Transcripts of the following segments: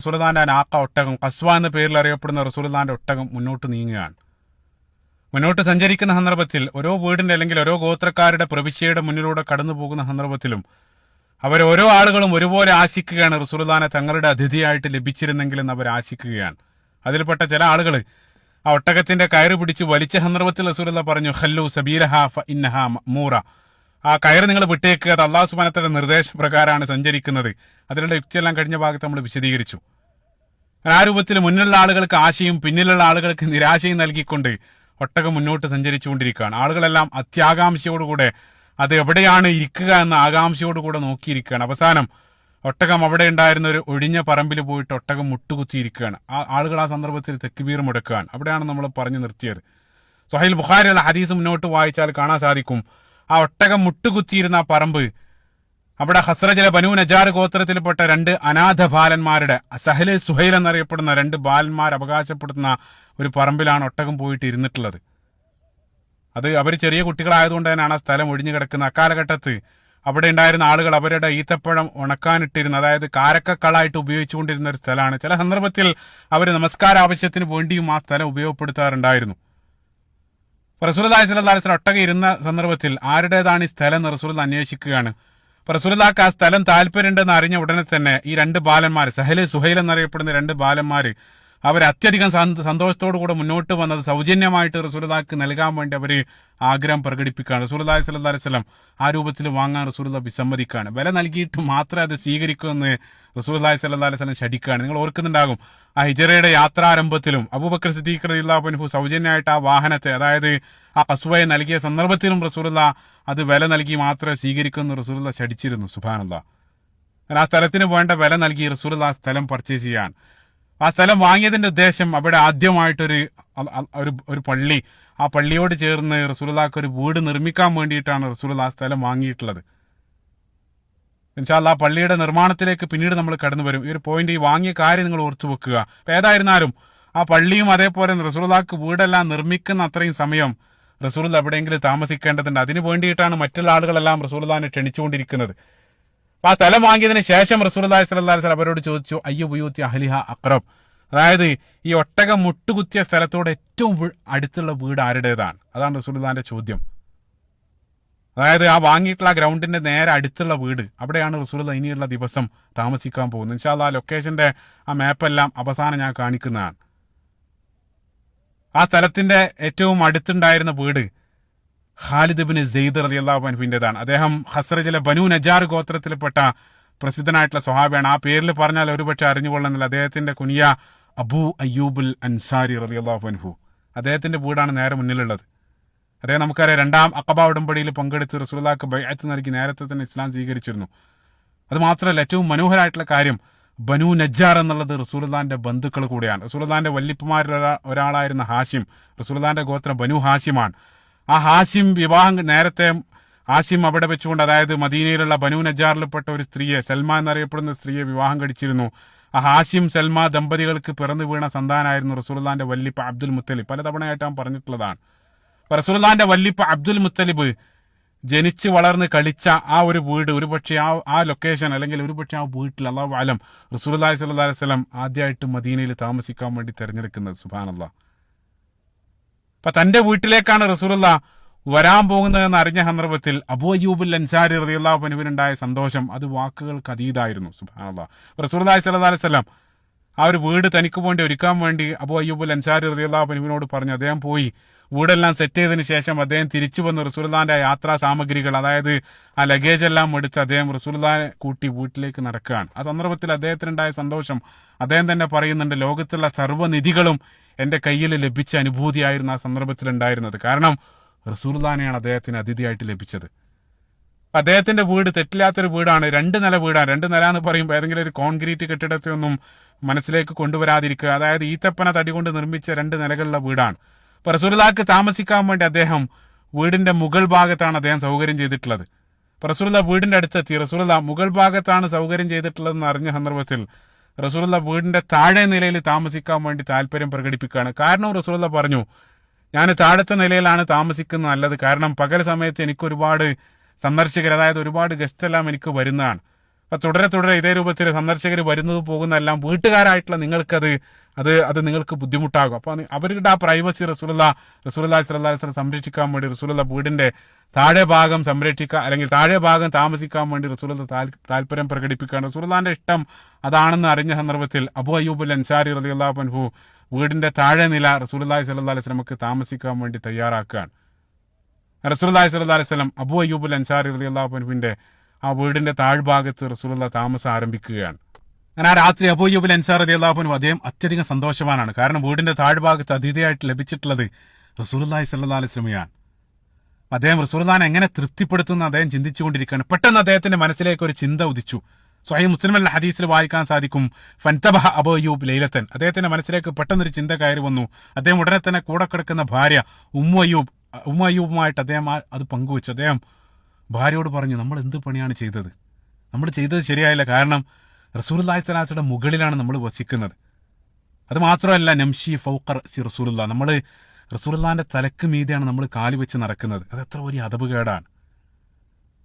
റസൂലുള്ളാഹിന്റെ നാക്ക ഒട്ടകം ഖസ്വ എന്ന പേരിൽ അറിയപ്പെടുന്ന റസൂലുള്ളാഹിന്റെ ഒട്ടകം മുന്നോട്ട് നീങ്ങുകയാണ്. മുന്നോട്ട് സഞ്ചരിക്കുന്ന സന്ദർഭത്തിൽ ഓരോ വീടിന്റെ അല്ലെങ്കിൽ ഓരോ ഗോത്രക്കാരുടെ പ്രവിശ്യയുടെ മുന്നിലൂടെ കടന്നു പോകുന്ന സന്ദർഭത്തിലും ഓരോ ആളുകളും ഒരുപോലെ ആശിക്കുകയാണ് റസൂലുള്ളാഹിനെ തങ്ങളുടെ അതിഥിയായിട്ട് ലഭിച്ചിരുന്നെങ്കിലെന്ന് അവർ ആശിക്കുകയാണ്. അതിൽപ്പെട്ട ചില ആളുകൾ ആ ഒട്ടകത്തിന്റെ കയറ് പിടിച്ച് വലിച്ച സന്ദർഭത്തിൽ റസൂലുള്ളാഹി പറഞ്ഞു, ഖല്ലു സബീലഹ ഫഇന്നഹ മഅ്മൂറ, ആ കയറ് നിങ്ങൾ വിട്ടേക്കുക, അത് അല്ലാഹു സുബ്ഹാനഹു വ തആലയുടെ നിർദ്ദേശപ്രകാരമാണ് സഞ്ചരിക്കുന്നത്. അതിലുള്ള യുക്തിയെല്ലാം കഴിഞ്ഞ ഭാഗത്ത് നമ്മൾ വിശദീകരിച്ചു. ആ രൂപത്തിൽ മുന്നിലുള്ള ആളുകൾക്ക് ആശയും പിന്നിലുള്ള ആളുകൾക്ക് നിരാശയും നൽകിക്കൊണ്ട് ഒട്ടകം മുന്നോട്ട് സഞ്ചരിച്ചുകൊണ്ടിരിക്കുകയാണ്. ആളുകളെല്ലാം അത്യാകാംക്ഷയോടുകൂടെ അത് എവിടെയാണ് ഇരിക്കുക എന്ന ആകാംക്ഷയോടുകൂടെ നോക്കിയിരിക്കുകയാണ്. അവസാനം ഒട്ടകം അവിടെ ഉണ്ടായിരുന്ന ഒരു ഒഴിഞ്ഞ പറമ്പിൽ പോയിട്ട് ഒട്ടകം മുട്ടുകുത്തിയിരിക്കുകയാണ്. ആളുകൾ ആ സന്ദർഭത്തിൽ തക്ബീർ മുടക്കുകയാണ്. അവിടെയാണ് നമ്മൾ പറഞ്ഞു നിർത്തിയത്. സ്വഹീഹ് ബുഖാരിയുള്ള ഹദീസ് മുന്നോട്ട് വായിച്ചാൽ കാണാൻ സാധിക്കും, ആ ഒട്ടകം മുട്ടുകുത്തിയിരുന്ന ആ പറമ്പ് അവിടെ ഖസ്റജിലെ ബനൂ നജാർ ഗോത്രത്തിൽപ്പെട്ട രണ്ട് അനാഥ ബാലന്മാരുടെ സഹല് സുഹൈൽ എന്നറിയപ്പെടുന്ന രണ്ട് ബാലന്മാർ അവകാശപ്പെടുന്ന ഒരു പറമ്പിലാണ് ഒട്ടകം പോയിട്ട് ഇരുന്നിട്ടുള്ളത്. അത് അവർ ചെറിയ കുട്ടികളായതുകൊണ്ട് തന്നെയാണ് ആ സ്ഥലം ഒഴിഞ്ഞു കിടക്കുന്നത്. അക്കാലഘട്ടത്ത് അവിടെ ഉണ്ടായിരുന്ന ആളുകൾ അവരുടെ ഈത്തപ്പഴം ഉണക്കാനിട്ടിരുന്ന, അതായത് കാരക്കക്കളായിട്ട് ഉപയോഗിച്ചുകൊണ്ടിരുന്ന ഒരു സ്ഥലമാണ്. ചില സന്ദർഭത്തിൽ അവർ നമസ്കാര ആവശ്യത്തിന് വേണ്ടിയും ആ സ്ഥലം ഉപയോഗപ്പെടുത്താറുണ്ടായിരുന്നു. റസൂലുള്ളാഹി സ്വല്ലല്ലാഹു അലൈഹി വസല്ലം ഒട്ടകം ഇരുന്ന സന്ദർഭത്തിൽ ആരുടേതാണ് ഈ സ്ഥലം എന്ന് റസൂലുള്ളാഹി അന്വേഷിക്കുകയാണ്. റസൂലുള്ളാഹിക്ക് ആ സ്ഥലം താല്പര്യമുണ്ടെന്ന് അറിഞ്ഞ ഉടനെ തന്നെ ഈ രണ്ട് ബാലന്മാർ, സഹല് സുഹൈൽ എന്നറിയപ്പെടുന്ന രണ്ട് ബാലന്മാര്, അവർ അത്യധികം സന്തോഷത്തോടു കൂടെ മുന്നോട്ട് വന്നത് സൗജന്യമായിട്ട് റസൂലുള്ളാഹിക്ക് നൽകാൻ വേണ്ടി അവർ ആഗ്രഹം പ്രകടിപ്പിക്കുകയാണ്. റസൂലുള്ളാഹി സ്വല്ലല്ലാഹു അലൈഹി വസല്ലം ആ രൂപത്തിൽ വാങ്ങാൻ റസൂലുള്ളാഹി വിസമ്മതിക്കുകയാണ്. വില നൽകിയിട്ട് മാത്രമേ അത് സ്വീകരിക്കുമെന്ന് റസൂലുള്ളാഹി സ്വല്ലല്ലാഹു അലൈഹി വസല്ലം ശഠിക്കുകയാണ്. നിങ്ങൾ ഓർക്കുന്നുണ്ടാകും, ആ ഹിജറയുടെ യാത്രാരംഭത്തിലും അബൂബക്കർ സിദ്ദീഖ് റളിയല്ലാഹു അൻഹു സൗജന്യമായിട്ട് ആ വാഹനത്തെ, അതായത് ആ ഖസ്വയെ നൽകിയ സന്ദർഭത്തിലും റസൂലുള്ളാഹി അത് വില നൽകി മാത്രമേ സ്വീകരിക്കുമെന്ന് റസൂലുള്ളാഹി ശഠിച്ചിരുന്നു. സുബ്ഹാനല്ലാഹ്. ആ സ്ഥലത്തിന് വേണ്ട വില നൽകി റസൂലുള്ളാഹി സ്ഥലം പർച്ചേസ് ചെയ്യാൻ. ആ സ്ഥലം വാങ്ങിയതിന്റെ ഉദ്ദേശം അവിടെ ആദ്യമായിട്ടൊരു ഒരു പള്ളി, ആ പള്ളിയോട് ചേർന്ന് റസൂലുള്ളാഹിക്ക് ഒരു വീട് നിർമ്മിക്കാൻ വേണ്ടിയിട്ടാണ് റസൂലുള്ളാഹി ആ സ്ഥലം വാങ്ങിയിട്ടുള്ളത്. ഇൻഷാ അല്ലാഹ് ആ പള്ളിയുടെ നിർമ്മാണത്തിലേക്ക് പിന്നീട് നമ്മൾ കടന്നു വരും. ഈ ഒരു പോയിന്റ്, ഈ വാങ്ങിയ കാര്യം നിങ്ങൾ ഓർത്തു വെക്കുക. അപ്പൊ ഏതായിരുന്നാലും ആ പള്ളിയും അതേപോലെ റസൂലുള്ളാഹിക്ക് വീടെല്ലാം നിർമ്മിക്കുന്ന അത്രയും സമയം റസൂലുള്ളാഹി എവിടെയെങ്കിലും താമസിക്കേണ്ടതുണ്ട്. അതിന് വേണ്ടിയിട്ടാണ് മറ്റുള്ള ആളുകളെല്ലാം റസൂലുള്ളാഹിനെ ക്ഷണിച്ചുകൊണ്ടിരിക്കുന്നത്. ആ സ്ഥലം വാങ്ങിയതിന് ശേഷം റസൂലുള്ളാഹി സ്വല്ലല്ലാഹു അലൈഹി വസല്ലം അവരോട് ചോദിച്ചു, അയ്യു ബുയൂത്തി അഹ്ലിഹ അഖ്റബ്, അതായത് ഈ ഒട്ടകം മുട്ടുകുത്തിയ സ്ഥലത്തോട് ഏറ്റവും അടുത്തുള്ള വീട് ആരുടേതാണ്? അതാണ് റസൂലുള്ളാഹിന്റെ ചോദ്യം. അതായത് ആ വാങ്ങിയിട്ടുള്ള ഗ്രൗണ്ടിന്റെ നേരെ അടുത്തുള്ള വീട്, അവിടെയാണ് റസൂലുള്ളാഹി ഇനിയുള്ള ദിവസം താമസിക്കാൻ പോകുന്നത്. ഇൻഷാ അല്ലാഹ് ലൊക്കേഷന്റെ ആ മാപ്പെല്ലാം അവസാനം ഞാൻ കാണിക്കുന്നതാണ്. ആ സ്ഥലത്തിന്റെ ഏറ്റവും അടുത്തുണ്ടായിരുന്ന വീട് ഖാലിദ് ഇബ്നു സെയ്ദ് റളിയല്ലാഹു അൻഹുവിന്റേതാണ്. അദ്ദേഹം ഖസ്റജിലെ ബനൂ നജാർ ഗോത്രത്തിൽപ്പെട്ട പ്രസിദ്ധനായിട്ടുള്ള സ്വഹാബിയാണ്. ആ പേരിൽ പറഞ്ഞാൽ ഒരുപക്ഷെ അറിഞ്ഞുകൊള്ളുന്നില്ല. അദ്ദേഹത്തിന്റെ കുനിയ അബൂ അയ്യൂബുൽ അൻസാരി റളിയല്ലാഹു അൻഹു. അദ്ദേഹത്തിന്റെ വീടാണ് നേരെ മുന്നിലുള്ളത്. അദ്ദേഹം നമുക്കറിയാം, രണ്ടാം അഖബ ഉടമ്പടിയിൽ പങ്കെടുത്ത് റസൂലുള്ളാഹിക്ക് ബൈഅത്ത് നൽകി നേരത്തെ തന്നെ ഇസ്ലാം സ്വീകരിച്ചിരുന്നു. അത് മാത്രമല്ല, ഏറ്റവും മനോഹരമായിട്ടുള്ള കാര്യം, ബനൂ നജ്ജാർ എന്നുള്ളത് റസൂലുള്ളാഹിന്റെ ബന്ധുക്കൾ കൂടെയാണ്. റസൂലുള്ളാഹിന്റെ വല്ലിപ്പമാരിൽ ഒരാളായിരുന്ന ഹാഷിം, റസൂലുള്ളാഹിന്റെ ഗോത്രം ബനൂ ഹാഷിമാണ്. ആ ഹാഷിം വിവാഹം നേരത്തെ ഹാഷിം അവിടെ വെച്ചുകൊണ്ട്, അതായത് മദീനയിലുള്ള ബനൂ നജ്ജാറിൽപ്പെട്ട ഒരു സ്ത്രീയെ, സൽമ എന്നറിയപ്പെടുന്ന സ്ത്രീയെ വിവാഹം കഴിച്ചിരുന്നു. ആ ഹാഷിം സൽമ ദമ്പതികൾക്ക് പിറന്നു വീണ സന്താനായിരുന്നു റസൂലുള്ളാഹിന്റെ വല്ലിപ്പ അബ്ദുൽ മുത്തലിബ്. പലതവണയായിട്ട് ഞാൻ പറഞ്ഞിട്ടുള്ളതാണ്. റസൂലുള്ളാഹിന്റെ വല്ലിപ്പ അബ്ദുൽ മുത്തലിബ് ജനിച്ച് വളർന്ന് കളിച്ച ആ ഒരു വീട്, ഒരുപക്ഷെ ആ ലൊക്കേഷൻ, അല്ലെങ്കിൽ ഒരുപക്ഷെ ആ വീട്ടിൽ അല്ലാഹു അലം റസൂലുള്ളാഹി സ്വല്ലല്ലാഹു അലൈഹി വസല്ലം ആദ്യമായിട്ട് മദീനയിൽ താമസിക്കാൻ വേണ്ടി തെരഞ്ഞെടുക്കുന്നത്. സുബ്ഹാനല്ലാഹ്. അപ്പൊ തന്റെ വീട്ടിലേക്കാണ് റസൂലുള്ളാഹി വരാൻ പോകുന്നതെന്ന് അറിഞ്ഞ സന്ദർഭത്തിൽ അബൂ അയ്യൂബുൽ അൻസാരി റളിയല്ലാഹു അൻഹുവിനുണ്ടായ സന്തോഷം അത് വാക്കുകൾക്ക് അതീതായിരുന്നു. സുബ്ഹാനല്ലാഹ്. റസൂലുള്ളാഹി സ്വല്ലല്ലാഹു അലൈഹി വസല്ലം ആ ഒരു വീട് തനിക്ക് വേണ്ടി ഒരുക്കാൻ വേണ്ടി അബൂ അയ്യൂബുൽ അൻസാരി റളിയല്ലാഹു അൻഹുവിനോട് പറഞ്ഞു. അദ്ദേഹം പോയി വീടെല്ലാം സെറ്റ് ചെയ്തതിന് ശേഷം അദ്ദേഹം തിരിച്ചു വന്ന് റസൂലുള്ളാഹിന്റെ യാത്രാ സാമഗ്രികൾ, അതായത് ആ ലഗേജ് എല്ലാം എടുത്ത് അദ്ദേഹം റസൂലുള്ളാഹിനെ കൂട്ടി വീട്ടിലേക്ക് നടക്കുകയാണ്. ആ സന്ദർഭത്തിൽ അദ്ദേഹത്തിനുണ്ടായ സന്തോഷം അദ്ദേഹം തന്നെ പറയുന്നുണ്ട്, ലോകത്തുള്ള സർവ്വനിധികളും എന്റെ കയ്യിൽ ലഭിച്ച അനുഭൂതിയായിരുന്നു ആ സന്ദർഭത്തിൽ ഉണ്ടായിരുന്നത്. കാരണം റസൂലുള്ളാഹിനെയാണ് അദ്ദേഹത്തിന് അതിഥിയായിട്ട് ലഭിച്ചത്. അദ്ദേഹത്തിന്റെ വീട് തെറ്റില്ലാത്തൊരു വീടാണ്. 2 നില വീടാണ്. 2 നില എന്ന് പറയുമ്പോൾ ഏതെങ്കിലും ഒരു കോൺക്രീറ്റ് കെട്ടിടത്തെ ഒന്നും മനസ്സിലേക്ക് കൊണ്ടുവരാതിരിക്കുക. അതായത് ഈത്തപ്പന തടി കൊണ്ട് നിർമ്മിച്ച 2 നിലകളുള്ള വീടാണ്. അപ്പൊ റസൂലുള്ളാഹിക്ക് താമസിക്കാൻ വേണ്ടി അദ്ദേഹം വീടിന്റെ മുകൾ ഭാഗത്താണ് അദ്ദേഹം സൗകര്യം ചെയ്തിട്ടുള്ളത്. അപ്പൊ റസൂലുള്ളാഹി വീടിന്റെ അടുത്തെത്തി. റസൂലുള്ളാഹി മുകൾ ഭാഗത്താണ് സൗകര്യം ചെയ്തിട്ടുള്ളതെന്ന് അറിഞ്ഞ സന്ദർഭത്തിൽ റസൂലുള്ളാഹി വീടിന്റെ താഴെ നിലയിൽ താമസിക്കാൻ വേണ്ടി താല്പര്യം പ്രകടിപ്പിക്കുകയാണ്. കാരണം റസൂലുള്ളാഹി പറഞ്ഞു, ഞാൻ താഴത്തെ നിലയിലാണ് താമസിക്കുന്നത് നല്ലത്. കാരണം പകൽ സമയത്ത് എനിക്ക് ഒരുപാട് സന്ദർശകർ, അതായത് ഒരുപാട് ഗസ്റ്റ് എല്ലാം എനിക്ക് വരുന്നതാണ്. അപ്പൊ തുടരെ തുടരെ ഇതേ രൂപത്തിൽ സന്ദർശകർ വരുന്നത് പോകുന്നതെല്ലാം വീട്ടുകാരായിട്ടുള്ള അത് നിങ്ങൾക്ക് ബുദ്ധിമുട്ടാകും. അപ്പൊ അവരുടെ ആ പ്രൈവസി റസൂലുള്ളാഹി സ്വല്ലല്ലാഹു അലൈഹി വസല്ലം സംരക്ഷിക്കാൻ വേണ്ടി റസൂലുള്ള വീടിന്റെ താഴെ ഭാഗം സംരക്ഷിക്കാൻ, അല്ലെങ്കിൽ താഴെ ഭാഗം താമസിക്കാൻ വേണ്ടി റസൂലുള്ള താല്പര്യം പ്രകടിപ്പിക്കുകയാണ്. റസൂലുള്ളാഹിന്റെ ഇഷ്ടം അതാണെന്ന് അറിഞ്ഞ സന്ദർഭത്തിൽ അബൂ അയ്യൂബുൽ അൻസാരി റളിയല്ലാഹു അൻഹു വീടിന്റെ താഴെ നില റസൂലുള്ളാഹി സ്വല്ലല്ലാഹു അലൈഹി വസല്ലമക്ക് താമസിക്കാൻ വേണ്ടി തയ്യാറാക്കുകയാണ്. റസൂലുള്ളാഹി സ്വല്ലല്ലാഹു അലൈഹി വസല്ലം അബൂ അയ്യൂബുൽ അൻസാരി റളിയല്ലാഹു അൻഹുവിന്റെ ആ വീടിന്റെ താഴ്ഭാഗത്ത് റസൂലുള്ളാഹി താമസം ആരംഭിക്കുകയാണ്. അങ്ങനെ ആ രാത്രി അബൂ അയ്യൂബുൽ അൻസാരി റളിയല്ലാഹു അൻഹു അദ്ദേഹം അത്യധികം സന്തോഷവാനാണ്. കാരണം വീടിന്റെ താഴ്ഭാഗത്ത് അതിഥിയായിട്ട് ലഭിച്ചിട്ടുള്ളത് റസൂലുള്ളാഹി സ്വല്ലല്ലാഹു അലൈഹി വസല്ലമയാണ്. അദ്ദേഹം റസൂലുള്ളാഹിനെ എങ്ങനെ തൃപ്തിപ്പെടുത്തുന്ന അദ്ദേഹം ചിന്തിച്ചുകൊണ്ടിരിക്കുകയാണ്. പെട്ടെന്ന് അദ്ദേഹത്തിന്റെ മനസ്സിലേക്ക് ഒരു ചിന്ത ഉദിച്ചു. സ്വഹീഹ് മുസ്ലിമിലെ ഹദീസിൽ വായിക്കാൻ സാധിക്കും, ഫൻതബഹ അബൂ അയ്യൂബ് ലൈലത്തൻ, അദ്ദേഹത്തിന്റെ മനസ്സിലേക്ക് പെട്ടെന്നൊരു ചിന്ത കയറി വന്നു. അദ്ദേഹം ഉടനെ തന്നെ കൂടെ കിടക്കുന്ന ഭാര്യ ഉമ്മു അയ്യൂബുമായിട്ട് അദ്ദേഹം അത് പങ്കുവച്ചു. അദ്ദേഹം ഭാര്യയോട് പറഞ്ഞു, നമ്മൾ എന്ത് പണിയാണ് ചെയ്തത്? നമ്മൾ ചെയ്തത് ശരിയായില്ല. കാരണം റസൂലുള്ളാഹി സ്വല്ലല്ലാഹു അലൈഹി വസല്ലം മുകളിലാണ് നമ്മൾ വസിക്കുന്നത്. അത് മാത്രമല്ല, നംഷി ഫൗഖ റസൂലുള്ളാഹ്, നമ്മൾ റസൂലുള്ളാഹിന്റെ തലക്ക് മീതെയാണ് നമ്മൾ കാല് വെച്ച് നടക്കുന്നത്. അത് എത്ര വലിയ അദബുകേടാണ്.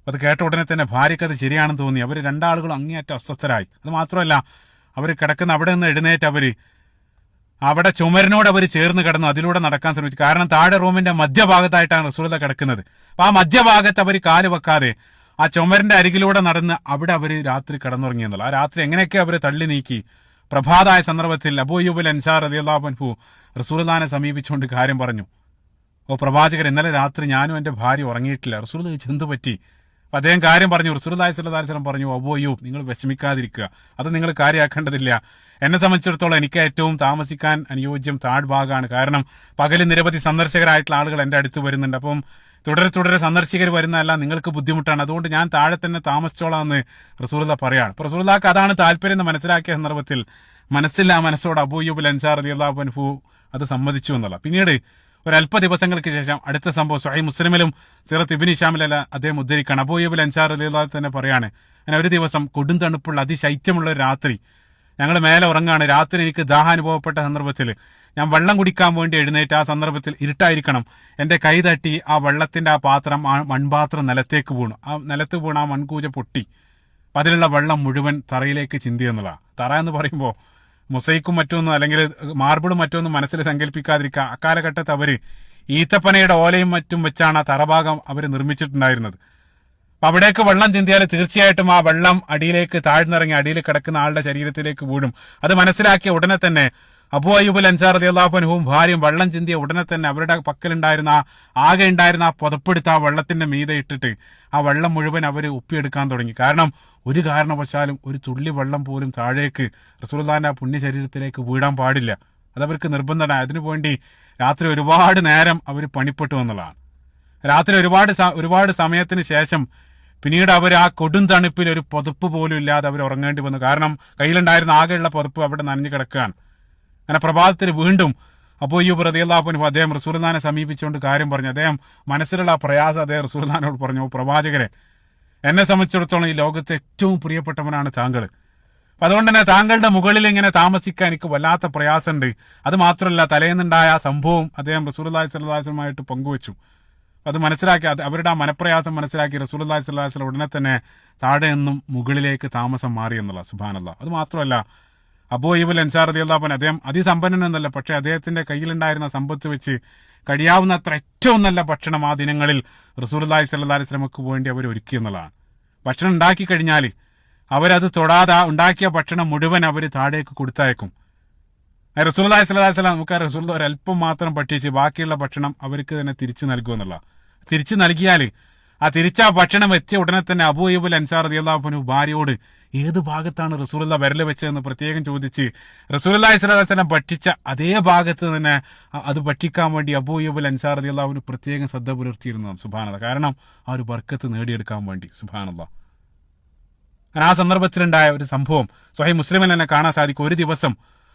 അത് കേട്ട ഉടനെ തന്നെ ഭാര്യയ്ക്ക് അത് ശരിയാണെന്ന് തോന്നി. അവർ രണ്ടാളുകളും അങ്ങേയറ്റം അസ്വസ്ഥരായി. അത് മാത്രമല്ല, അവർ കിടക്കുന്ന അവിടെ നിന്ന് എഴുന്നേറ്റ് അവിടെ ചുമരിനോട് അവർ ചേർന്ന് കിടന്നു അതിലൂടെ നടക്കാൻ ശ്രമിച്ചു. കാരണം താഴെ റൂമിന്റെ മധ്യഭാഗത്തായിട്ടാണ് റസൂലുള്ളാഹി കിടക്കുന്നത്. അപ്പൊ ആ മധ്യഭാഗത്ത് അവർ കാല് വെക്കാതെ ആ ചുമരിന്റെ അരികിലൂടെ നടന്ന് അവിടെ അവർ രാത്രി കിടന്നുറങ്ങിയെന്നുള്ള. ആ രാത്രി എങ്ങനെയൊക്കെ അവർ തള്ളി നീക്കി. പ്രഭാതായ സന്ദർഭത്തിൽ അബൂ അയ്യൂബുൽ അൻസാരി റളിയല്ലാഹു അൻഹു റസൂലുള്ളാഹിനെ സമീപിച്ചുകൊണ്ട് കാര്യം പറഞ്ഞു. ഓ പ്രവാചകർ, ഇന്നലെ രാത്രി ഞാനും എന്റെ ഭാര്യ ഉറങ്ങിയിട്ടില്ല. റസൂലുള്ളാഹി എന്തു പറ്റി? അദ്ദേഹം കാര്യം പറഞ്ഞു. റസൂലുള്ളാഹി സ്വല്ലല്ലാഹു അലൈഹി വസല്ലം പറഞ്ഞു, അബൂ അയ്യൂബ്, നിങ്ങൾ വിഷമിക്കാതിരിക്കുക, അത് നിങ്ങൾ കാര്യമാക്കേണ്ടതില്ല. എന്നെ സംബന്ധിച്ചിടത്തോളം എനിക്ക് ഏറ്റവും താമസിക്കാൻ അനുയോജ്യം താഴ്ഭാഗമാണ്. കാരണം പകല് നിരവധി സന്ദർശകരായിട്ടുള്ള ആളുകൾ എന്റെ അടുത്ത് വരുന്നുണ്ട്. അപ്പം തുടരെ സന്ദർശകർ വരുന്നതല്ല നിങ്ങൾക്ക് ബുദ്ധിമുട്ടാണ്, അതുകൊണ്ട് ഞാൻ താഴെ തന്നെ താമസിച്ചോളാം എന്ന് റസൂലുള്ളാഹി പറയാണ്. അപ്പോൾ റസൂലുള്ളാഹിക്ക് അതാണ് താല്പര്യം എന്ന് മനസ്സിലാക്കിയ സന്ദർഭത്തിൽ മനസ്സോട് അബൂ അയ്യൂബുൽ അൻസാരി റളിയല്ലാഹു അൻഹു അത് സമ്മതിച്ചു എന്നുള്ള. പിന്നീട് ഒരല്പ ദിവസങ്ങൾക്ക് ശേഷം അടുത്ത സംഭവം സ്വഹീഹ് മുസ്ലിമിലും സീറത്ത് ഇബ്നു ഹിശാമിലും അദ്ദേഹം ഉദ്ധരിക്കുകയാണ്. അബൂ അയ്യൂബുൽ അൻസാരി റളിയല്ലാഹു തന്നെ പറയാണ്, അങ്ങനെ ഒരു ദിവസം കൊടും തണുപ്പുള്ള അതിശൈത്യമുള്ള ഒരു രാത്രി ഞങ്ങൾ മേലെ ഉറങ്ങാണ്. രാത്രി എനിക്ക് ദാഹം അനുഭവപ്പെട്ട സന്ദർഭത്തിൽ ഞാൻ വെള്ളം കുടിക്കാൻ വേണ്ടി എഴുന്നേറ്റ്. ആ സന്ദർഭത്തിൽ ഇരുട്ടായിരിക്കണം. എന്റെ കൈ തട്ടി ആ വെള്ളത്തിന്റെ ആ മൺപാത്രം നിലത്തേക്ക് വീണു. ആ നിലത്ത് വീണ ആ മൺകൂജ പൊട്ടി. അപ്പം അതിലുള്ള വെള്ളം മുഴുവൻ തറയിലേക്ക് ചിന്തി എന്നുള്ളതാണ്. തറ എന്ന് പറയുമ്പോൾ മൊസൈക്കും മറ്റൊന്നും അല്ലെങ്കിൽ മാർബിളും മറ്റൊന്നും മനസ്സിൽ സങ്കല്പിക്കാതിരിക്കുക. അക്കാലഘട്ടത്ത് അവര് ഈത്തപ്പനയുടെ ഓലയും മറ്റും വെച്ചാണ് ആ തറഭാഗം അവർ നിർമ്മിച്ചിട്ടുണ്ടായിരുന്നത്. അപ്പൊ അവിടേക്ക് വെള്ളം ചിന്തിയാൽ തീർച്ചയായിട്ടും ആ വെള്ളം അടിയിലേക്ക് താഴ്ന്നിറങ്ങി അടിയിൽ കിടക്കുന്ന ആളുടെ ശരീരത്തിലേക്ക് വീഴും. അത് മനസ്സിലാക്കിയ ഉടനെ തന്നെ അബൂ അയ്യൂബുൽ അൻസാരി റളിയല്ലാഹു അൻഹുവും ഭാര്യയും വെള്ളം ചിന്തിയ ഉടനെ തന്നെ അവരുടെ പക്കലുണ്ടായിരുന്ന ആകെ ഉണ്ടായിരുന്ന ആ പുതപ്പെടുത്ത് ആ വെള്ളത്തിന്റെ മീതെ ഇട്ടിട്ട് ആ വെള്ളം മുഴുവൻ അവർ ഒപ്പിയെടുക്കാൻ തുടങ്ങി. കാരണം ഒരു കാരണവശാലും ഒരു തുള്ളി വെള്ളം പോലും താഴേക്ക് റസൂലുള്ളാഹിന്റെ ആ പുണ്യ ശരീരത്തിലേക്ക് വീഴാൻ പാടില്ല. അതവർക്ക് നിർബന്ധമാണ്. അതിനുവേണ്ടി രാത്രി ഒരുപാട് നേരം അവർ പണിപ്പെട്ടു എന്നുള്ളതാണ്. രാത്രി ഒരുപാട് സമയത്തിന് ശേഷം പിന്നീട് അവർ ആ കൊടും തണുപ്പിൽ ഒരു പുതപ്പ് പോലും ഇല്ലാതെ അവർ ഉറങ്ങേണ്ടി വന്നു. കാരണം കയ്യിലുണ്ടായിരുന്ന ആകെയുള്ള പുതപ്പ് അവിടെ നനഞ്ഞു കിടക്കുകയാണ്. അങ്ങനെ പ്രഭാതത്തിൽ വീണ്ടും അബൂ അയ്യൂബ് റളിയല്ലാഹു അൻഹു അദ്ദേഹം റസൂലുള്ളാഹിനെ സമീപിച്ചുകൊണ്ട് കാര്യം പറഞ്ഞു. അദ്ദേഹം മനസ്സിലുള്ള ആ പ്രയാസം അദ്ദേഹം റസൂലുള്ളാഹിനോട് പറഞ്ഞു, പ്രവാചകരെ, എന്നെ സംബന്ധിച്ചിടത്തോളം ഈ ലോകത്തെ ഏറ്റവും പ്രിയപ്പെട്ടവനാണ് താങ്കൾ. അതുകൊണ്ട് തന്നെ താങ്കളുടെ മുകളിൽ ഇങ്ങനെ താമസിക്കാൻ എനിക്ക് വല്ലാത്ത പ്രയാസമുണ്ട്. അത് മാത്രമല്ല, തലേന്നുണ്ടായ ആ സംഭവം അദ്ദേഹം റസൂലുള്ളാഹി സ്വല്ലല്ലാഹു അലൈഹി വസല്ലമയായിട്ട് പങ്കുവച്ചു. അത് മനസ്സിലാക്കി അവരുടെ ആ മനപ്രയാസം മനസ്സിലാക്കി റസൂലുള്ളാഹി സ്വല്ലല്ലാഹു അലൈഹി വസല്ലം ഉടനെ തന്നെ താഴെ നിന്നും മുകളിലേക്ക് താമസം മാറി എന്നുള്ള. സുബ്ഹാനല്ലാഹ്. അത് മാത്രമല്ല, അബൂ അയ്യൂബുൽ അൻസാരി റളിയല്ലാഹു അൻഹു അദ്ദേഹം അതിസമ്പന്നൻ എന്നല്ല, പക്ഷെ അദ്ദേഹത്തിന്റെ കയ്യിലുണ്ടായിരുന്ന സമ്പത്ത് വെച്ച് കഴിയാവുന്നത്ര ഏറ്റവും നല്ല ഭക്ഷണം ആ ദിനങ്ങളിൽ റസൂലുള്ളാഹി സ്വല്ലല്ലാഹു അലൈഹി വസല്ലമക്ക് വേണ്ടി അവർ ഒരുക്കി എന്നുള്ളതാണ്. ഭക്ഷണം ഉണ്ടാക്കി കഴിഞ്ഞാൽ അവരത് തൊടാതെ ഉണ്ടാക്കിയ ഭക്ഷണം മുഴുവൻ അവർ താഴേക്ക് കൊടുത്തയക്കും. റസൂലുള്ളാഹി സ്വല്ലല്ലാഹു അലൈഹി വസല്ലം നമുക്ക് റസൂലുള്ളാഹി ഒരല്പം മാത്രം ഭക്ഷിച്ച് ബാക്കിയുള്ള ഭക്ഷണം അവർക്ക് തന്നെ തിരിച്ചു നൽകുമെന്നുള്ള. തിരിച്ചു നൽകിയാൽ ആ തിരിച്ച ഭക്ഷണം എത്തിയ ഉടനെ തന്നെ അബൂ അയ്യൂബുൽ അൻസാരി റളിയല്ലാഹു അൻഹു ഭാര്യയോട് ഏത് ഭാഗത്താണ് റസൂലുള്ളാഹി വിരൽ വെച്ചതെന്ന് പ്രത്യേകം ചോദിച്ച് റസൂലുള്ളാഹി സ്വല്ലല്ലാഹു അലൈഹി വസല്ലം ഭക്ഷിച്ച അതേ ഭാഗത്ത് തന്നെ അത് ഭക്ഷിക്കാൻ വേണ്ടി അബൂ അയ്യൂബുൽ അൻസാരി റളിയല്ലാഹു അൻഹു പ്രത്യേകം ശ്രദ്ധ പുലർത്തിയിരുന്നതാണ്. സുബ്ഹാനല്ലാഹ്. കാരണം ആ ഒരു ബർക്കത്ത് നേടിയെടുക്കാൻ വേണ്ടി. സുബ്ഹാനല്ലാഹ്. ആ സന്ദർഭത്തിലുണ്ടായ ഒരു സംഭവം സ്വഹീഹ് മുസ്ലിമിൽ തന്നെ കാണാൻ സാധിക്കും. ഒരു ദിവസം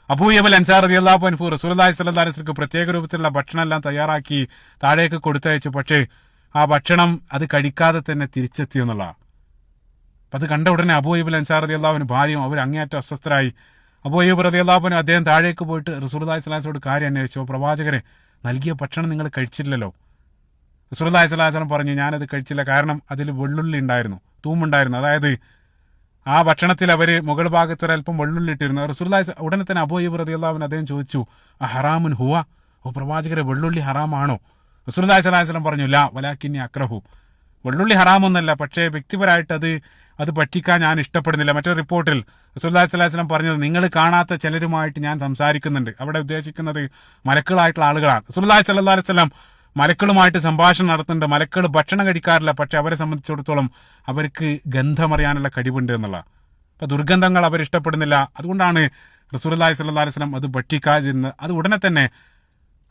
അബൂ അയ്യൂബുൽ അൻസാരി റളിയല്ലാഹു അൻഹു റസൂലുള്ളാഹി സ്വല്ലല്ലാഹു അലൈഹി വസല്ലം പ്രത്യേക രൂപത്തിലുള്ള ഭക്ഷണം എല്ലാം തയ്യാറാക്കി താഴേക്ക് കൊടുത്തയച്ചു. പക്ഷേ ആ ഭക്ഷണം അത് കഴിക്കാതെ തന്നെ തിരിച്ചെത്തി എന്നുള്ളതാണ്. അപ്പം അത് കണ്ട ഉടനെ അബൂ അയ്യൂബുൽ അൻസാരി റളിയല്ലാഹു അൻഹു ഭാര്യയും അവർ അങ്ങേയറ്റം അസ്വസ്ഥരായി. അബൂ അയ്യൂബ് റളിയല്ലാഹു അൻഹു അദ്ദേഹം താഴേക്ക് പോയിട്ട് റസൂലുള്ളാഹി സ്വല്ലല്ലാഹു അലൈഹി വസല്ലമയോട് കാര്യം അന്വേഷിച്ചു. പ്രവാചകരെ, നൽകിയ ഭക്ഷണം നിങ്ങൾ കഴിച്ചില്ലല്ലോ. റസൂലുള്ളാഹി സ്വല്ലല്ലാഹു അലൈഹി വസല്ലം പറഞ്ഞു, ഞാനത് കഴിച്ചില്ല. കാരണം അതിൽ വെള്ളുള്ളി ഉണ്ടായിരുന്നു, തൂമുണ്ടായിരുന്നു. അതായത് ആ ഭക്ഷണത്തിൽ അവർ മുകൾ ഭാഗത്ത് ഒരല്പം വെള്ളുള്ളി ഇട്ടിരുന്നു. റസൂലുള്ളാഹി ഉടനെ തന്നെ അബൂ അയ്യൂബ് റളിയല്ലാഹു അൻഹു അദ്ദേഹം ചോദിച്ചു, ഹറാമുൻ ഹുവ, ഓ പ്രവാചകരെ വെള്ളുള്ളി ഹറാമാണോ? റസൂലുള്ളാഹി സ്വല്ലല്ലാഹു അലൈഹി വസല്ലം പറഞ്ഞു, ലാ വലാകിന്നി അക്റഹു, വെള്ളുള്ളി ഹറാമൊന്നല്ല, പക്ഷേ വ്യക്തിപരമായിട്ട് അത് ഭക്ഷിക്കാൻ ഞാൻ ഇഷ്ടപ്പെടുന്നില്ല. മറ്റൊരു റിപ്പോർട്ടിൽ റസൂലുള്ളാഹി സ്വല്ലല്ലാഹു അലൈഹി വസല്ലം പറഞ്ഞത്, നിങ്ങൾ കാണാത്ത ചിലരുമായിട്ട് ഞാൻ സംസാരിക്കുന്നുണ്ട്. അവിടെ ഉദ്ദേശിക്കുന്നത് മലക്കുകളായിട്ടുള്ള ആളുകളാണ്. റസൂലുള്ളാഹി സ്വല്ലല്ലാഹു അലൈഹി വസല്ലം മലക്കളുമായിട്ട് സംഭാഷണം നടത്തുന്നുണ്ട്. മലക്കൾ ഭക്ഷണം കഴിക്കാറില്ല, പക്ഷെ അവരെ സംബന്ധിച്ചിടത്തോളം അവർക്ക് ഗന്ധമറിയാനുള്ള കഴിവുണ്ട് എന്നുള്ള. അപ്പൊ ദുർഗന്ധങ്ങൾ അവർ ഇഷ്ടപ്പെടുന്നില്ല. അതുകൊണ്ടാണ് റസൂലുള്ളാഹി സ്വല്ലല്ലാഹു അലൈഹി വസല്ലം അത് ഭക്ഷിക്കാതിരുന്നത്. അത് ഉടനെ തന്നെ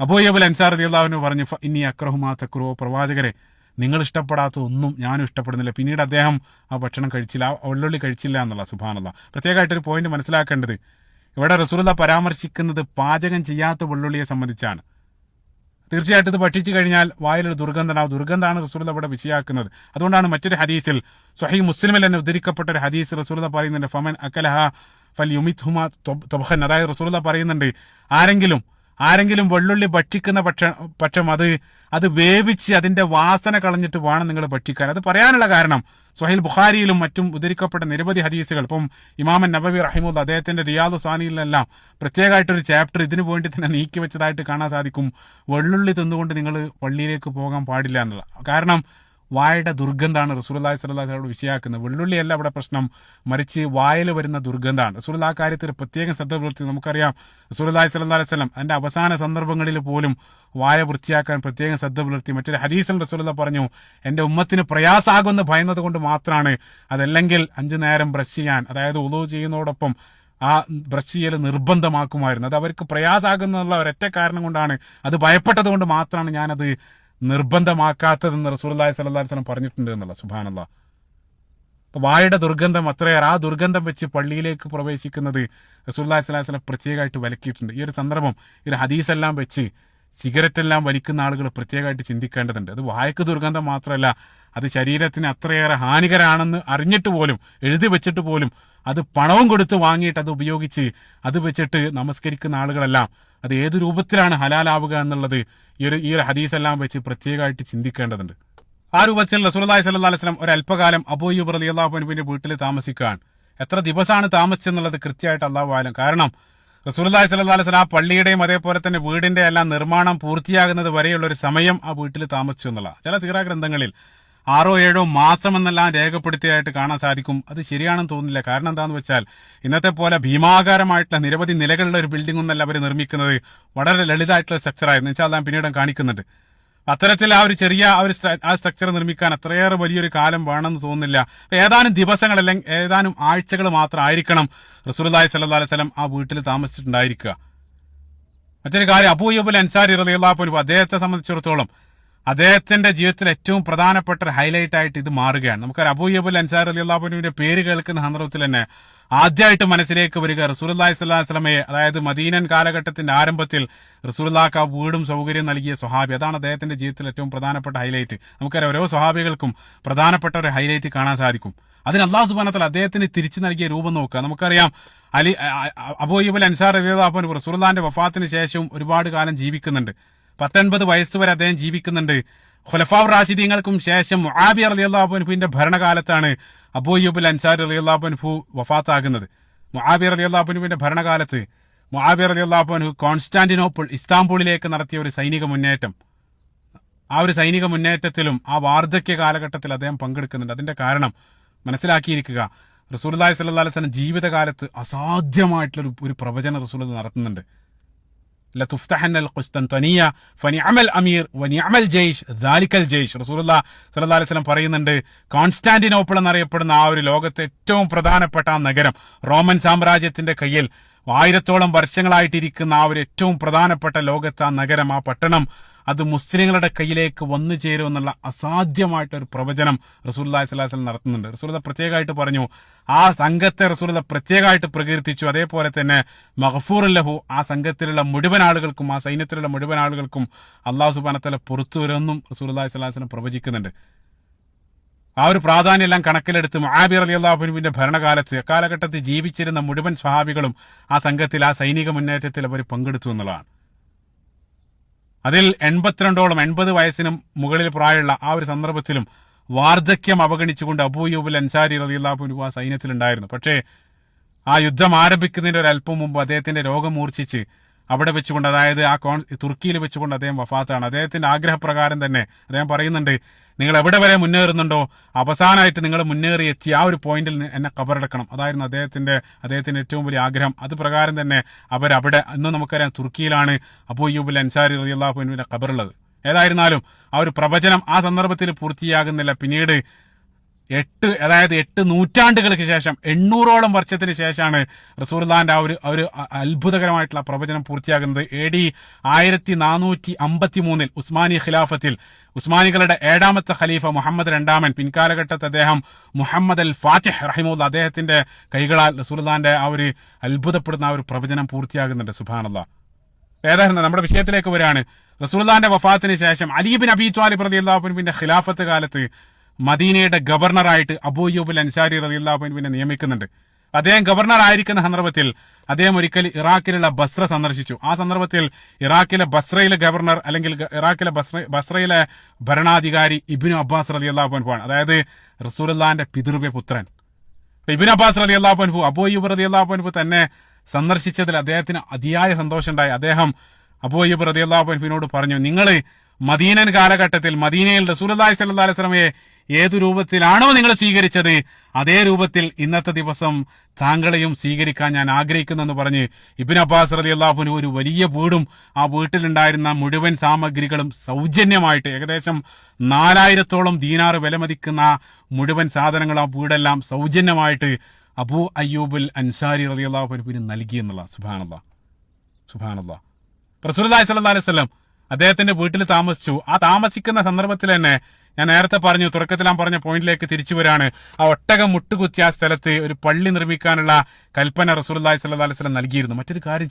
അബൂ അയ്യൂബ് അൻസാരി റളിയല്ലാഹു അൻഹു പറഞ്ഞു, ഇന്നി അക്റഹു മാ തക്റഹു, പ്രവാചകരെ നിങ്ങൾ ഇഷ്ടപ്പെടാത്ത ഒന്നും ഞാനും ഇഷ്ടപ്പെടുന്നില്ല. പിന്നീട് അദ്ദേഹം ആ ഭക്ഷണം കഴിച്ചില്ല, ആ വെള്ളുള്ളി കഴിച്ചില്ല എന്നുള്ള. സുബ്ഹാനല്ലാഹ്. പ്രത്യേകമായിട്ടൊരു പോയിന്റ് മനസ്സിലാക്കേണ്ടത്, ഇവിടെ റസൂലുള്ളാഹി പരാമർശിക്കുന്നത് പാചകം ചെയ്യാത്ത വെള്ളുള്ളിയെ സംബന്ധിച്ചാണ്. തീർച്ചയായിട്ടും ഇത് ഭക്ഷിച്ചു കഴിഞ്ഞാൽ വായിലൊരു ദുർഗന്ധമാണ്. ആ ദുർഗന്ധമാണ് റസൂലുള്ളാഹി ഇവിടെ വിഷയാക്കുന്നത്. അതുകൊണ്ടാണ് മറ്റൊരു ഹദീസിൽ, സ്വഹീഹ് മുസ്ലിമിൽ തന്നെ ഉദ്ധരിക്കപ്പെട്ട ഒരു ഹദീസ്, റസൂലുള്ളാഹി പറയുന്നുണ്ട്, ഫമൻ അക്കലഹ ഫൽയുമിത്ഹുമാ ത്വബ്ഖൻ. അതായത് റസൂലുള്ളാഹി പറയുന്നുണ്ട്, ആരെങ്കിലും വെള്ളുള്ളി ഭക്ഷിക്കുന്ന പക്ഷം അത് വേവിച്ച് അതിന്റെ വാസന കളഞ്ഞിട്ട് വേണം നിങ്ങൾ ഭക്ഷിക്കാൻ. അത് പറയാനുള്ള കാരണം, സ്വഹീഹ് ബുഖാരിയിലും മറ്റും ഉദ്ധരിക്കപ്പെട്ട നിരവധി ഹദീസുകൾ, ഇപ്പം ഇമാമൻ നബവി റഹിമുല്ലാഹ് അദ്ദേഹത്തിന്റെ റിയാദു സ്വാലിഹിലെല്ലാം പ്രത്യേകമായിട്ടൊരു ചാപ്റ്റർ ഇതിനു വേണ്ടി തന്നെ നീക്കി വെച്ചതായിട്ട് കാണാൻ സാധിക്കും. വെള്ളുള്ളി തിന്നുകൊണ്ട് നിങ്ങൾ പള്ളിയിലേക്ക് പോകാൻ പാടില്ല എന്നുള്ള. കാരണം വായുടെ ദുർഗന്ധാണ് റസൂലുള്ളാഹി സ്വല്ലല്ലാഹു അലൈഹി വസല്ലം വിഷയാക്കുന്നത്. വെള്ളുള്ളിയല്ല അവിടെ പ്രശ്നം, മറിച്ച് വായിൽ വരുന്ന ദുർഗന്ധാണ്. റസൂലുള്ളാഹി ആ കാര്യത്തിൽ പ്രത്യേകം ശ്രദ്ധ പുലർത്തി. നമുക്കറിയാം റസൂലുള്ളാഹി സ്വല്ലല്ലാഹു അലൈഹി വസല്ലം അതിന്റെ അവസാന സന്ദർഭങ്ങളിൽ പോലും വായ വൃത്തിയാക്കാൻ പ്രത്യേകം ശ്രദ്ധ പുലർത്തി. മറ്റൊരു ഹദീസിൽ റസൂലുള്ളാഹി പറഞ്ഞു, എന്റെ ഉമ്മത്തിന് പ്രയാസാകുമെന്ന് ഭയന്നത് കൊണ്ട് മാത്രമാണ്, അതല്ലെങ്കിൽ 5 നേരം ബ്രഷ് ചെയ്യാൻ, അതായത് വുളൂ ചെയ്യുന്നതോടൊപ്പം ആ ബ്രഷ് ചെയ്യൽ നിർബന്ധമാക്കുമായിരുന്നു. അത് അവർക്ക് പ്രയാസാകുന്നുള്ള ഒരൊറ്റ കാരണം കൊണ്ടാണ്, അത് ഭയപ്പെട്ടത് കൊണ്ട് മാത്രമാണ് ഞാനത് നിർബന്ധമാക്കാത്തതെന്ന് റസൂലുള്ളാഹി സ്വല്ലല്ലാഹു അലൈഹി വസല്ലം പറഞ്ഞിട്ടുണ്ട് എന്നുള്ള. സുബ്ഹാനല്ലാഹ്. അപ്പൊ വായുടെ ദുർഗന്ധം അത്രയേറെ, ആ ദുർഗന്ധം വെച്ച് പള്ളിയിലേക്ക് പ്രവേശിക്കുന്നത് റസൂലുള്ളാഹി സ്വല്ലല്ലാഹു അലൈഹി വസല്ലം പ്രത്യേകമായിട്ട് വിലക്കിയിട്ടുണ്ട്. ഈ ഒരു സന്ദർഭം, ഈ ഒരു ഹദീസെല്ലാം വെച്ച് സിഗരറ്റ് എല്ലാം വലിക്കുന്ന ആളുകൾ പ്രത്യേകമായിട്ട് ചിന്തിക്കേണ്ടതുണ്ട്. അത് വായക്ക് ദുർഗന്ധം മാത്രമല്ല, അത് ശരീരത്തിന് അത്രയേറെ ഹാനികരാണെന്ന് അറിഞ്ഞിട്ട് പോലും, എഴുതി വെച്ചിട്ട് പോലും, അത് പണവും കൊടുത്ത് വാങ്ങിയിട്ട് അത് ഉപയോഗിച്ച് അത് വെച്ചിട്ട് നമസ്കരിക്കുന്ന ആളുകളെല്ലാം അത് ഏത് രൂപത്തിലാണ് ഹലാലാവുക എന്നുള്ളത് ഈ ഒരു ഹദീസെല്ലാം വെച്ച് പ്രത്യേകമായിട്ട് ചിന്തിക്കേണ്ടതുണ്ട്. ആ രൂപത്തിൽ റസൂലുള്ളാഹി സ്വല്ലല്ലാഹു അലൈഹി വസല്ലം ഒരല്പകാലം അബൂ അയ്യൂബ് റളിയല്ലാഹു അൻഹുവിന്റെ വീട്ടിൽ താമസിക്കുകയാണ്. എത്ര ദിവസമാണ് താമസിച്ചെന്നുള്ളത് കൃത്യമായിട്ട് അല്ലാഹു ആലം. കാരണം റസൂലുള്ളാഹി സ്വല്ലല്ലാഹു അലൈഹി വസല്ലം ആ പള്ളിയുടെയും അതേപോലെ തന്നെ വീടിന്റെ എല്ലാം നിർമ്മാണം പൂർത്തിയാകുന്നത് വരെയുള്ള ഒരു സമയം ആ വീട്ടിൽ താമസിച്ചു എന്നുള്ള. ചില സീറാ ഗ്രന്ഥങ്ങളിൽ 6 or 7 മാസം എന്നെല്ലാം രേഖപ്പെടുത്തിയായിട്ട് കാണാൻ സാധിക്കും. അത് ശരിയാണെന്ന് തോന്നുന്നില്ല. കാരണം എന്താണെന്ന് വെച്ചാൽ, ഇന്നത്തെ പോലെ ഭീമാകാരമായിട്ടുള്ള നിരവധി നിലകളുള്ള ഒരു ബിൽഡിംഗ് ഒന്നല്ല അവർ നിർമ്മിക്കുന്നത്. വളരെ ലളിതമായിട്ടുള്ള സ്ട്രക്ചറായിരുന്നു. ഇൻഷാ അല്ലാഹ് പിന്നീട് കാണിക്കുന്നുണ്ട്. അത്തരത്തിൽ ആ ഒരു ചെറിയ ആ സ്ട്രക്ചർ നിർമ്മിക്കാൻ അത്രയേറെ വലിയൊരു കാലം വേണമെന്ന് തോന്നുന്നില്ല. ഏതാനും ദിവസങ്ങൾ അല്ലെങ്കിൽ ഏതാനും ആഴ്ചകൾ മാത്രം ആയിരിക്കണം റസൂലുള്ളാഹി സ്വല്ലല്ലാഹു അലൈഹി വസല്ലം ആ വീട്ടിൽ താമസിച്ചിട്ടുണ്ടായിരിക്കുക. മറ്റൊരു കാര്യം, അബൂ അയ്യൂബ് അൻസാരി റളിയല്ലാഹു അൻഹു, അദ്ദേഹത്തെ സംബന്ധിച്ചിടത്തോളം അദ്ദേഹത്തിന്റെ ജീവിതത്തിൽ ഏറ്റവും പ്രധാനപ്പെട്ട ഒരു ഹൈലൈറ്റ് ആയിട്ട് ഇത് മാറുകയാണ്. നമുക്കറിയാം, അബൂ അയ്യൂബ് അൻസാരി റളിയല്ലാഹു അൻഹുവിന്റെ പേര് കേൾക്കുന്ന സന്ദർഭത്തിൽ തന്നെ ആദ്യമായിട്ട് മനസ്സിലേക്ക് വരിക റസൂലുള്ളാഹി സ്വല്ലല്ലാഹു അലൈഹി വസല്ലമയെ, അതായത് മദീനൻ കാലഘട്ടത്തിന്റെ ആരംഭത്തിൽ റസൂലുള്ളാഹിക്ക് ആ വീടും സൗകര്യം നൽകിയ സ്വഹാബി. അതാണ് അദ്ദേഹത്തിന്റെ ജീവിതത്തിൽ ഏറ്റവും പ്രധാനപ്പെട്ട ഹൈലൈറ്റ്. നമുക്കറിയാം, ഓരോ സ്വഹാബികൾക്കും പ്രധാനപ്പെട്ട ഒരു ഹൈലൈറ്റ് കാണാൻ സാധിക്കും. അതിന് അല്ലാഹു സുബ്ഹാനഹു വ തആല അദ്ദേഹത്തിന് തിരിച്ചു നൽകിയ രൂപം നോക്കുക. നമുക്കറിയാം, അബൂ അയ്യൂബ് അൻസാരി റളിയല്ലാഹു അൻഹു റസൂലുള്ളാഹിന്റെ വഫാത്തിന് ശേഷം ഒരുപാട് കാലം ജീവിക്കുന്നുണ്ട്. 19 വയസ്സ് വരെ അദ്ദേഹം ജീവിക്കുന്നുണ്ട്. ഖുലഫാഉർ റാഷിദീങ്ങൾക്കും ശേഷം മുആവിയ റളിയല്ലാഹു അൻഹുവിന്റെ ഭരണകാലത്താണ് അബൂ അയ്യൂബ് അൻസാരി റളിയല്ലാഹു അൻഹു വഫാത്താകുന്നത്. മുആവിയ റളിയല്ലാഹു അൻഹുവിന്റെ ഭരണകാലത്ത് മുആവിയ റളിയല്ലാഹു അൻഹു കോൺസ്റ്റാന്റിനോപ്പിൾ, ഇസ്താംബൂളിലേക്ക് നടത്തിയ ഒരു സൈനിക മുന്നേറ്റം, ആ ഒരു സൈനിക മുന്നേറ്റത്തിലും ആ വാർദ്ധക്യ കാലഘട്ടത്തിൽ അദ്ദേഹം പങ്കെടുക്കുന്നുണ്ട്. അതിന്റെ കാരണം മനസ്സിലാക്കിയിരിക്കുക, റസൂലുള്ളാഹി സ്വല്ലല്ലാഹു അലൈഹി വസല്ലം ജീവിതകാലത്ത് അസാധ്യമായിട്ടുള്ള ഒരു പ്രവചനം റസൂലുള്ളാഹി നടത്തുന്നുണ്ട്. ലതുഫ്തഹന്നൽ ഖുസ്തൻതനിയ ഫനിഅമൽ അമീർ വനിഅമൽ ജയ്ഷ് ദാലിക്കൽ ജയ്ഷ്. റസൂലുള്ളാഹി സ്വല്ലല്ലാഹു അലൈഹി വസല്ലം പറയുന്നുണ്ട്, കോൺസ്റ്റാന്റിനോപ്പിൾ എന്നറിയപ്പെടുന്ന ആ ഒരു ലോകത്തെ ഏറ്റവും പ്രധാനപ്പെട്ട ആ നഗരം, റോമൻ സാമ്രാജ്യത്തിന്റെ കയ്യിൽ 1000ഓളം വർഷങ്ങളായിട്ടിരിക്കുന്ന ആ ഒരു ഏറ്റവും പ്രധാനപ്പെട്ട ലോകത്തെ ആ നഗരം, ആ പട്ടണം, അത് മുസ്ലിങ്ങളുടെ കയ്യിലേക്ക് വന്നു ചേരുമെന്നുള്ള അസാധ്യമായിട്ടൊരു പ്രവചനം റസൂലുള്ളാഹി സ്വല്ലല്ലാഹു അലൈഹി വസല്ലം നടത്തുന്നുണ്ട്. റസൂലുള്ളാഹി പ്രത്യേകമായിട്ട് പറഞ്ഞു, ആ സംഘത്തെ റസൂലുള്ളാഹി പ്രത്യേകമായിട്ട് പ്രകീർത്തിച്ചു. അതേപോലെ തന്നെ മഗ്ഫൂറുൻ ലഹു, ആ സംഘത്തിലുള്ള മുഴുവൻ ആളുകൾക്കും, ആ സൈന്യത്തിലുള്ള മുഴുവൻ ആളുകൾക്കും അല്ലാഹു സുബ്ഹാനഹു വ തആല പുറത്തു വരുമെന്നും റസൂലുള്ളാഹി സ്വല്ലല്ലാഹു അലൈഹി വസല്ലം പ്രവചിക്കുന്നുണ്ട്. ആ ഒരു പ്രാധാന്യം എല്ലാം കണക്കിലെടുത്ത് മുആവിയ റളിയല്ലാഹു അൻഹുവിന്റെ ഭരണകാലത്ത് അക്കാലഘട്ടത്തിൽ ജീവിച്ചിരുന്ന മുഴുവൻ സ്വഹാബികളും ആ സംഘത്തിൽ, ആ സൈനിക മുന്നേറ്റത്തിൽ അവർ പങ്കെടുത്തു എന്നുള്ളതാണ്. അതിൽ 82ഓളം 80 വയസ്സിനും മുകളിൽ പ്രായമുള്ള ആ ഒരു സന്ദർഭത്തിലും വാർദ്ധക്യം അവഗണിച്ചുകൊണ്ട് അബൂ അയ്യൂബ് അൻസാരി റളിയല്ലാഹു അൻഹു ആ സൈന്യത്തിലുണ്ടായിരുന്നു. പക്ഷേ ആ യുദ്ധം ആരംഭിക്കുന്നതിന്റെ ഒരല്പം മുമ്പ് അദ്ദേഹത്തിന്റെ രോഗം മൂർച്ഛിച്ച് അവിടെ വെച്ചുകൊണ്ട്, അതായത് തുർക്കിയിൽ വെച്ചുകൊണ്ട് അദ്ദേഹം വഫാത്താണ്. അദ്ദേഹത്തിന്റെ ആഗ്രഹപ്രകാരം തന്നെ അദ്ദേഹം പറയുന്നുണ്ട്, നിങ്ങൾ എവിടെ വരെ മുന്നേറുന്നുണ്ടോ അവസാനമായിട്ട് നിങ്ങൾ മുന്നേറി എത്തി ആ ഒരു പോയിന്റിൽ എന്നെ ഖബറടക്കണം. അതായിരുന്നു അദ്ദേഹത്തിന്റെ ഏറ്റവും വലിയ ആഗ്രഹം. അത് പ്രകാരം തന്നെ അവരവിടെ, ഇന്ന് നമുക്കറിയാം തുർക്കിയിലാണ് അബൂ അയ്യൂബ് അൻസാരി റളിയല്ലാഹു അൻഹുവിന്റെ ഖബറുള്ളത്. ഏതായിരുന്നാലും ആ ഒരു പ്രവചനം ആ സന്ദർഭത്തിൽ പൂർത്തിയാകുന്നില്ല. പിന്നീട് 8 നൂറ്റാണ്ടുകൾക്ക് ശേഷം, 800ഓളം വർഷത്തിന് ശേഷമാണ് റസൂലുള്ളാഹിന്റെ ആ ഒരു അത്ഭുതകരമായിട്ടുള്ള പ്രവചനം പൂർത്തിയാകുന്നത്. AD 1453 ഉസ്മാനി ഖിലാഫത്തിൽ ഉസ്മാനികളുടെ 7ാമത്തെ ഖലീഫ മുഹമ്മദ് 2 പിൻകാലഘട്ടത്തിൽ അദ്ദേഹം മുഹമ്മദ് അൽ ഫാത്തിഹ് റഹിമഹുല്ലാ അദ്ദേഹത്തിന്റെ കൈകളാൽ റസൂലുള്ളാഹിന്റെ ആ ഒരു അത്ഭുതപ്പെടുന്ന ആ ഒരു പ്രവചനം പൂർത്തിയാകുന്നുണ്ട്. സുബ്ഹാനല്ലാഹ്. ഏതായിരുന്നു നമ്മുടെ വിഷയത്തിലേക്ക് വരികയാണ്. റസൂലുള്ളാഹിന്റെ വഫാത്തിന് ശേഷം അലി ഇബ്നു അബീ ത്വാലിബ് റളിയല്ലാഹു അൻഹുവിന്റെ ഖിലാഫത്ത് കാലത്ത് മദീനയുടെ ഗവർണറായിട്ട് അബൂ അയ്യൂബ് അൻസാരി റളിയല്ലാഹു അൻഹുവിനെ നിയമിക്കുന്നുണ്ട്. അദ്ദേഹം ഗവർണർ ആയിരിക്കുന്ന സന്ദർഭത്തിൽ അദ്ദേഹം ഒരിക്കൽ ഇറാഖിലുള്ള ബസ്ര സന്ദർശിച്ചു. ആ സന്ദർഭത്തിൽ ഇറാഖിലെ ബസ്രയിലെ ഗവർണർ, അല്ലെങ്കിൽ ഇറാഖിലെ ബസ്രയിലെ ഭരണാധികാരി ഇബ്നു അബ്ബാസ് റളിയല്ലാഹു അൻഹു ആണ്. അതായത് റസൂലുള്ളാഹിന്റെ പിതൃവ്യ പുത്രൻ ഇബ്നു അബ്ബാസ് റളിയല്ലാഹു അൻഹു അബൂ അയ്യൂബ് റളിയല്ലാഹു അൻഹു തന്നെ സന്ദർശിച്ചതിൽ അദ്ദേഹത്തിന് അതിയായ സന്തോഷമുണ്ടായി. അദ്ദേഹം അബൂ അയ്യൂബ് റളിയല്ലാഹു അൻഹുവിനോട് പറഞ്ഞു, നിങ്ങൾ മദീനൻ കാലഘട്ടത്തിൽ മദീനയിൽ റസൂലുള്ളാഹി സ്വല്ലല്ലാഹു അലൈഹി വസല്ലമയെ ഏതു രൂപത്തിലാണോ നിങ്ങൾ സ്വീകരിച്ചത്, അതേ രൂപത്തിൽ ഇന്നത്തെ ദിവസം താങ്കളെയും സ്വീകരിക്കാൻ ഞാൻ ആഗ്രഹിക്കുന്നെന്ന് പറഞ്ഞ് ഇബ്നു അബ്ബാസ് റളിയല്ലാഹു അൻഹു ഒരു വലിയ വീടും ആ വീട്ടിലുണ്ടായിരുന്ന മുഴുവൻ സാമഗ്രികളും സൗജന്യമായിട്ട്, ഏകദേശം 4000ഓളം ദീനാർ വിലമതിക്കുന്ന മുഴുവൻ സാധനങ്ങളും ആ വീടെല്ലാം സൗജന്യമായിട്ട് അബൂ അയ്യൂബുൽ അൻസാരി റളിയല്ലാഹു അൻഹുവിന് നൽകി എന്നുള്ള. സുബ്ഹാനല്ലാഹ്. റസൂലുള്ളാഹി സ്വല്ലല്ലാഹു അലൈഹി വസല്ലം അദ്ദേഹത്തിന്റെ വീട്ടിൽ താമസിച്ചു. ആ താമസിക്കുന്ന സന്ദർഭത്തിൽ തന്നെ ഞാൻ നേരത്തെ പറഞ്ഞു, തുടക്കത്തിൽ ഞാൻ പറഞ്ഞ പോയിന്റിലേക്ക് തിരിച്ചു വരാണ്. ആ ഒട്ടകം മുട്ടുകുത്തിയ ആ സ്ഥലത്ത് ഒരു പള്ളി നിർമ്മിക്കാനുള്ള കൽപ്പന റസൂലുള്ളാഹി സ്വല്ലല്ലാഹു അലൈഹി വസല്ലം നൽകിയിരുന്നു. മറ്റൊരു കാര്യം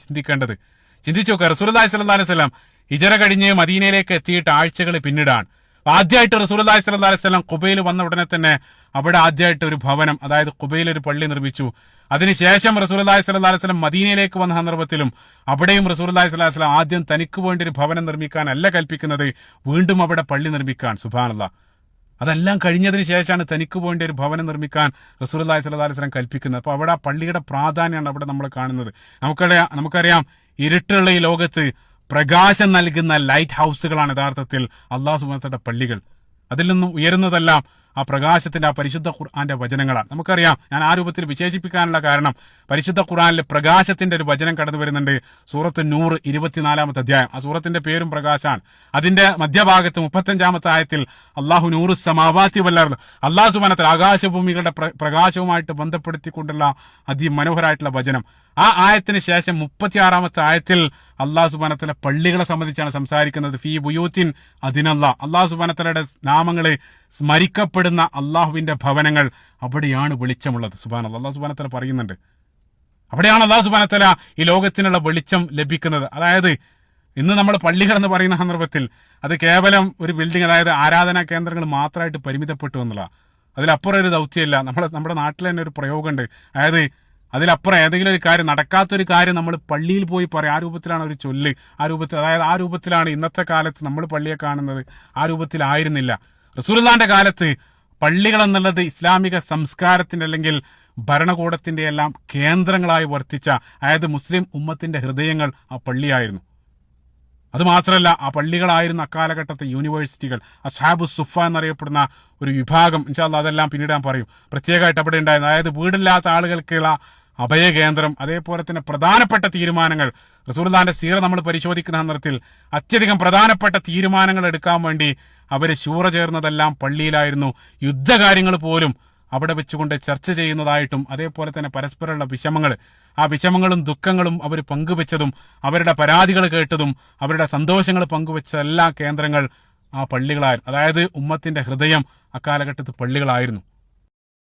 ചിന്തിച്ചു നോക്കുക. റസൂലുള്ളാഹി സ്വല്ലല്ലാഹു അലൈഹി വസല്ലം ഹിജറ കഴിഞ്ഞ് മദീനയിലേക്ക് എത്തിയിട്ട് ആഴ്ചകൾ പിന്നിടാണ്. ആദ്യമായിട്ട് റസൂലുള്ളാഹി സ്വല്ലല്ലാഹു അലൈഹി വസല്ലം ഖുബൈൽ വന്ന ഉടനെ തന്നെ അവിടെ ആദ്യമായിട്ട് ഒരു ഭവനം, അതായത് ഖുബൈൽ ഒരു പള്ളി നിർമ്മിച്ചു. അതിനുശേഷം റസൂലുള്ളാഹി സ്വല്ലല്ലാഹു അലൈഹി വസല്ലം മദീനയിലേക്ക് വന്ന സന്ദർഭത്തിലും അവിടെയും റസൂലുള്ളാഹി സ്വല്ലല്ലാഹു അലൈഹി വസല്ലം ആദ്യം തനിക്ക് വേണ്ടി ഒരു ഭവനം നിർമ്മിക്കാനല്ല കൽപ്പിക്കുന്നത്, വീണ്ടും അവിടെ പള്ളി നിർമ്മിക്കാൻ. സുബ്ഹാനല്ലാഹ്. അതെല്ലാം കഴിഞ്ഞതിന് ശേഷമാണ് തനിക്ക് വേണ്ടി ഒരു ഭവനം നിർമ്മിക്കാൻ റസൂലുള്ളാഹി സ്വല്ലല്ലാഹു അലൈഹി വസല്ലം കൽപ്പിക്കുന്നത്. അപ്പോൾ അവിടെ ആ പള്ളിയുടെ പ്രാധാന്യമാണ് അവിടെ നമ്മൾ കാണുന്നത്. നമുക്കറിയാം ഇരുട്ടുള്ള ഈ ലോകത്ത് പ്രകാശം നൽകുന്ന ലൈറ്റ് ഹൗസുകളാണ് യഥാർത്ഥത്തിൽ അല്ലാഹു സുബ്ഹാനഹു വ തആലയുടെ പള്ളികൾ. അതിൽ നിന്നും ഉയരുന്നതെല്ലാം ആ പ്രകാശത്തിന്റെ, ആ പരിശുദ്ധ ഖുർആന്റെ വചനങ്ങളാണ്. നമുക്കറിയാം, ഞാൻ ആ രൂപത്തിൽ വിശേഷിപ്പിക്കാനുള്ള കാരണം പരിശുദ്ധ ഖുർആനിൽ പ്രകാശത്തിന്റെ ഒരു വചനം കടന്നു വരുന്നുണ്ട്. സൂറത്ത് നൂർ 24-ാമത്തെ അധ്യായം. ആ സൂറത്തിന്റെ പേരും പ്രകാശാണ്. അതിന്റെ മധ്യഭാഗത്ത് 35-ാമത്തെ ആയത്തിൽ അല്ലാഹു നൂറു സമാവാതി വൽ അർദ്, അല്ലാഹു സുബ്ഹാനഹു വ തആല ആകാശഭൂമികളുടെ പ്രകാശവുമായിട്ട് ബന്ധപ്പെടുത്തിക്കൊണ്ടുള്ള അതിമനോഹരമായിട്ടുള്ള വചനം. ആ ആയത്തിന് ശേഷം 36-ാമത്തെ ആയത്തിൽ അല്ലാഹു സുബ്ഹാനഹു വ തആല പള്ളികളെ സംബന്ധിച്ചാണ് സംസാരിക്കുന്നത്. ഫീ ബുയൂത്തിൻ അദിനല്ലാഹ്, അല്ലാഹു സുബ്ഹാനഹു വ തആലയുടെ നാമങ്ങളെ സ്മരിക്കപ്പെടുന്ന അള്ളാഹുവിന്റെ ഭവനങ്ങൾ, അവിടെയാണ് വെളിച്ചമുള്ളത്. സുബ്ഹാനല്ലാഹ്. അല്ലാഹു സുബ്ഹാനഹു വ തആല പറയുന്നുണ്ട്, അവിടെയാണ് അല്ലാഹു സുബ്ഹാനഹു വ തആല ഈ ലോകത്തിനുള്ള വെളിച്ചം ലഭിക്കുന്നത്. അതായത് ഇന്ന് നമ്മൾ പള്ളികൾ എന്ന് പറയുന്ന സന്ദർഭത്തിൽ അത് കേവലം ഒരു ബിൽഡിംഗ്, അതായത് ആരാധനാ കേന്ദ്രങ്ങൾ മാത്രമായിട്ട് പരിമിതപ്പെട്ടു എന്നുള്ള, അതിലപ്പുറം ഒരു ദൗത്യമില്ല. നമ്മുടെ നാട്ടിൽ തന്നെ ഒരു പ്രയോഗമുണ്ട്. അതായത് അതിലപ്പുറം ഏതെങ്കിലും ഒരു കാര്യം, നടക്കാത്തൊരു കാര്യം നമ്മൾ പള്ളിയിൽ പോയി പറയും. ആ രൂപത്തിലാണ് ഒരു ചൊല്ല്. അതായത് ആ രൂപത്തിലാണ് ഇന്നത്തെ കാലത്ത് നമ്മൾ പള്ളിയെ കാണുന്നത്. ആ രൂപത്തിലായിരുന്നില്ല റസൂലുള്ളാഹിന്റെ കാലത്ത്. പള്ളികൾ എന്നുള്ളത് ഇസ്ലാമിക സംസ്കാരത്തിന്റെ അല്ലെങ്കിൽ ഭരണകൂടത്തിന്റെ എല്ലാം കേന്ദ്രങ്ങളായി വർത്തിച്ച, അതായത് മുസ്ലിം ഉമ്മത്തിന്റെ ഹൃദയങ്ങൾ ആ പള്ളിയായിരുന്നു. അതുമാത്രമല്ല, ആ പള്ളികളായിരുന്ന അക്കാലഘട്ടത്തെ യൂണിവേഴ്സിറ്റികൾ, അസ്ഹാബു സുഫ എന്നറിയപ്പെടുന്ന ഒരു വിഭാഗം. ഇൻഷാ അല്ലാഹ് അതെല്ലാം പിന്നീട് ഞാൻ പറയും. പ്രത്യേകമായിട്ട് അവിടെ ഉണ്ടായിരുന്നു. അതായത് വീടില്ലാത്ത ആളുകൾക്കുള്ള അഭയകേന്ദ്രം, അതേപോലെ തന്നെ പ്രധാനപ്പെട്ട തീരുമാനങ്ങൾ. റസൂലുള്ളാഹിന്റെ സീറ നമ്മൾ പരിശോധിക്കുന്ന സന്ദർഭത്തിൽ അത്യധികം പ്രധാനപ്പെട്ട തീരുമാനങ്ങൾ എടുക്കാൻ വേണ്ടി അവർ ശൂറ ചേർന്നതെല്ലാം പള്ളിയിലായിരുന്നു. യുദ്ധകാര്യങ്ങൾ പോലും അവിടെ വെച്ചുകൊണ്ട് ചർച്ച ചെയ്യുന്നതായിട്ടും, അതേപോലെ തന്നെ പരസ്പരമുള്ള വിഷമങ്ങൾ, ആ വിഷമങ്ങളും ദുഃഖങ്ങളും അവർ പങ്കുവെച്ചതും, അവരുടെ പരാതികൾ കേട്ടതും, അവരുടെ സന്തോഷങ്ങൾ പങ്കുവെച്ച എല്ലാ കേന്ദ്രങ്ങൾ ആ പള്ളികളായിരുന്നു. അതായത് ഉമ്മത്തിന്റെ ഹൃദയം അക്കാലഘട്ടത്തിൽ പള്ളികളായിരുന്നു.